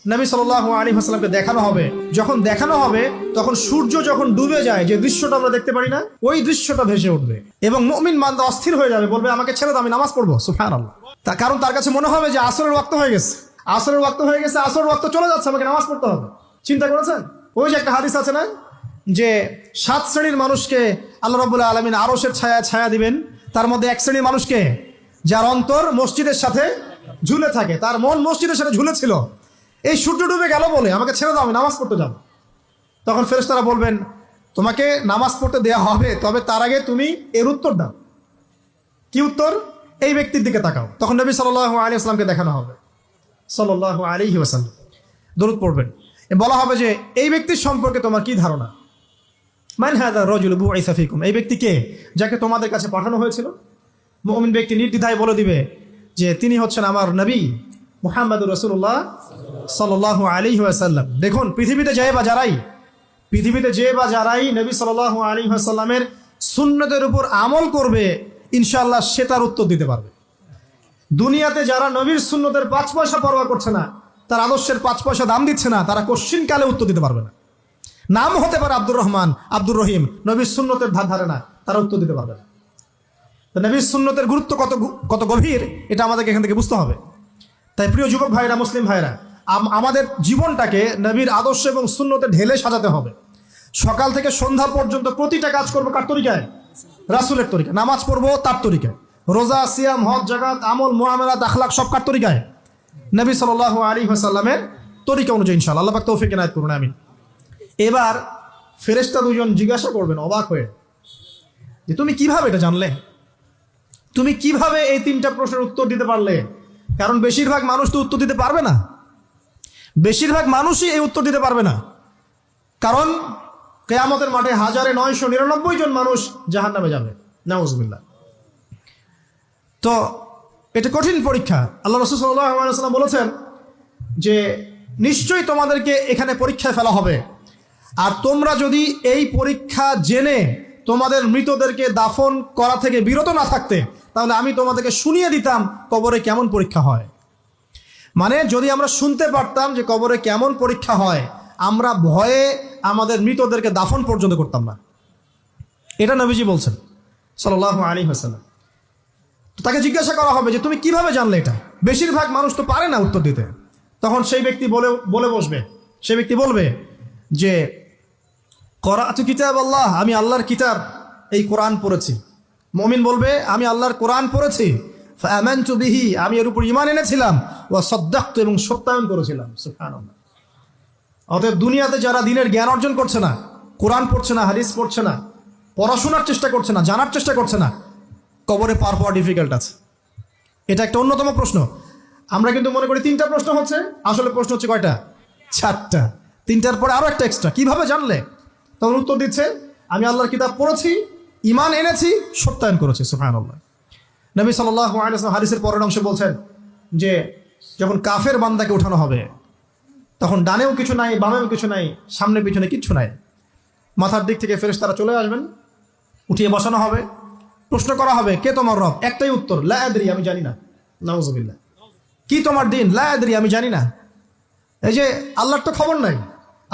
নবী সাল্লাল্লাহু আলাইহি ওয়াসাল্লামকে দেখানো হবে। যখন দেখানো হবে তখন সূর্য যখন ডুবে যায়, যে দৃশ্যটা আমরা দেখতে পারি না, ওই দৃশ্যটা ভেসে উঠবে এবং মুমিন বান্দা অস্থির হয়ে যাবে, বলবে আমাকে ছেড়ে দাও, আমি নামাজ পড়বো। সুবহানাল্লাহ। তার কারণ তার কাছে মনে হবে যে আসরের ওয়াক্ত হয়ে গেছে, আসরের ওয়াক্ত হয়ে গেছে, আসরের ওয়াক্ত চলে যাচ্ছে, আমাকে নামাজ পড়তে হবে। চিন্তা করেছেন? ওই যে একটা হাদিস আছে না, যে 7 শ্রেণীর মানুষকে আল্লাহ রাব্বুল আলামিন আরশের ছায়া ছায়া দিবেন। তার মধ্যে এক শ্রেণীর মানুষকে, যার অন্তর মসজিদের সাথে ঝুলে থাকে, তার মন মসজিদের সাথে ঝুলেছিল, এই সূর্য ডুবে গেল বলে আমাকে ছেড়ে দাও, আমি নামাজ পড়তে যাব। তখন ফেরেশতারা বলবেন তোমাকে নামাজ পড়তে দেয়া হবে, তবে তার আগে তুমি এর উত্তর দাও। কি উত্তর? এই ব্যক্তির দিকে তাকাও। তখন নবী সাল্লাল্লাহু আলাইহি ওয়াসাল্লামকে দেখানো হবে, সাল্লাল্লাহু আলাইহি ওয়াসাল্লাম দরুদ পড়বেন। বলা হবে যে এই ব্যক্তির সম্পর্কে তোমার কি ধারণা? মান হাযা রাজুলু বুইসা ফীকুম, এই ব্যক্তি কে, যাকে তোমাদের কাছে পাঠানো হয়েছিল? মুমিন ব্যক্তি নির্দ্বিধায় বলে দিবে যে তিনি হচ্ছেন আমার নবী মুহাম্মদুর রাসূলুল্লাহ সাল্লাল্লাহু আলাইহি ওয়াসাল্লাম। দেখুন, পৃথিবীতে যে বা যারাই নবী সাল্লাল্লাহু আলাইহি ওয়াসাল্লামের সুন্নতের উপর আমল করবে, ইনশাআল্লাহ সে তার উত্তর দিতে পারবে। দুনিয়াতে যারা নবীর সুন্নতের 5 পয়সা পরোয়া করছে না, তার আদর্শের 5 পয়সা দাম দিচ্ছে না, তারা কোশ্চিন কালে উত্তর দিতে পারবে না। নাম হতে পারে আব্দুর রহমান, আব্দুর রহিম, নবীর সুন্নতের ধার ধারে না, তারা উত্তর দিতে পারবে না। নবীর সুন্নতের গুরুত্ব কত গভীর, এটা আমাদেরকে এখান থেকে বুঝতে হবে। তাই প্রিয় যুবক ভাইরা, মুসলিম ভাইরা, আমাদের জীবনটাকে নবীর আদর্শ এবং সুন্নতে ঢেলে সাজাতে হবে। সকাল থেকে সন্ধ্যা পর্যন্ত প্রতিটা কাজ করবো কার তরিকায়? রাসূলের তরিকায়। নামাজ পড়বো তার তরিকায়, রোজা, সিয়াম, হজ, যাকাত, আমল, মুআমালাত, আখলাক সব কার তরিকায়? নবী সাল্লাল্লাহু আলাইহি ওয়াসাল্লামের তরিকা অনুযায়ী ইনশাআল্লাহ। আল্লাহ পাক তৌফিক এনায়েত করুন, আমিন। এবার ফেরেশতা দুজন জিজ্ঞাসা করবেন অবাক হয়ে যে তুমি কিভাবে এটা জানলে, তুমি কিভাবে এই 3টা প্রশ্নের উত্তর দিতে পারলে? কারণ বেশিরভাগ মানুষ তো উত্তর দিতে পারবে না, বেশিরভাগ মানুষই এই উত্তর দিতে পারবে না। কারণ কিয়ামতের মাঠে 1999 জন মানুষ জাহান্নামে যাবে, নাউজুবিল্লাহ। তো এটা কঠিন পরীক্ষা। আল্লাহ রাসূল সাল্লাল্লাহু আলাইহি ওয়াসাল্লাম বলেছেন যে নিশ্চয়ই তোমাদেরকে এখানে পরীক্ষায় ফেলা হবে, আর তোমরা যদি এই পরীক্ষা জেনে তোমাদের মৃতদেরকে দাফন করা থেকে বিরত না থাকতে, তাহলে আমি তোমাদেরকে শুনিয়ে দিতাম কবরে কেমন পরীক্ষা হয়। মানে যদি আমরা শুনতে পারতাম যে কবরে কেমন পরীক্ষা হয়, আমরা ভয়ে আমাদের মৃতদেরকে দাফন পর্যন্ত করতাম না। এটা নবীজি বলছেন সাল্লাল্লাহু আলাইহি ওয়াসাল্লাম। তো তাকে জিজ্ঞাসা করা হবে যে তুমি কিভাবে জানলে এটা? বেশিরভাগ মানুষ তো পারে না উত্তর দিতে। তখন সেই ব্যক্তি বলে বসবে, সেই ব্যক্তি বলবে যে করাতু কিতাব আল্লাহ, আমি আল্লাহর কিতাব এই কোরআন পড়েছি। মুমিন বলবে আমি আল্লাহর কোরআন পড়েছি, ফাআমানতু বিহি, আমি এর উপর ঈমান এনেছিলাম, ওয়া সাদ্দাকতু, এবং সত্যায়ন করেছিলাম। সুবহানাল্লাহ। অতএব দুনিয়াতে যারা দ্বীনের জ্ঞান অর্জন করছে না, কোরআন পড়ছে না, হাদিস পড়ছে না, পড়াশোনার চেষ্টা করছে না, জানার চেষ্টা করছে না, কবরে পার হওয়া ডিফিকাল্ট আছে। এটা একটা অন্যতম প্রশ্ন। আমরা কিন্তু মনে করি 3টা প্রশ্ন হচ্ছে, আসলে প্রশ্ন হচ্ছে কয়টা? 4টা। 3টার পরে আরো একটা এক্সট্রা। কিভাবে জানলে? তখন উত্তর দিচ্ছে আমি আল্লাহর কিতাব পড়েছি, ঈমান এনেছি, সত্যায়ন করেছি। সুবহানাল্লাহ। নবী সাল্লাল্লাহু আলাইহি ওয়াসাল্লাম হাদিসের পরের অংশে বলছেন যে যখন কাফের বান্দাকে উঠানো হবে, তখন ডানেও কিছু নাই, বামেও কিছু নাই, সামনে পিছনে কিচ্ছু নাই। মাথার দিক থেকে ফেরেশতারা চলে আসবেন, উঠিয়ে বসানো হবে, প্রশ্ন করা হবে কে তোমার রব? একটাই উত্তর, লা আদরি, আমি জানি না। নাউজুবিল্লাহ। কি তোমার দিন? লা আদরি, আমি জানি না। এই যে আল্লাহর তো খবর নাই,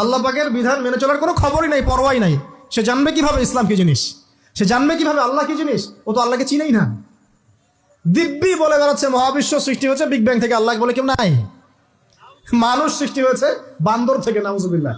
আল্লাহ পাকের বিধান মেনে চলার কোনো খবরই নাই, পরোয়াই নাই। সে জানবে কিভাবে ইসলাম কি জিনিস? সে জানবে কিভাবে আল্লাহ কি জিনিস? ও তো আল্লাহকে চিনেই না। দিব্যি বলে বেড়াচ্ছে মহাবিশ্ব সৃষ্টি হয়েছে বিগ ব্যাং থেকে, আল্লাহ বলে কেউ নাই। মানুষ সৃষ্টি হয়েছে বান্দর থেকে, নাউজুবিল্লাহ।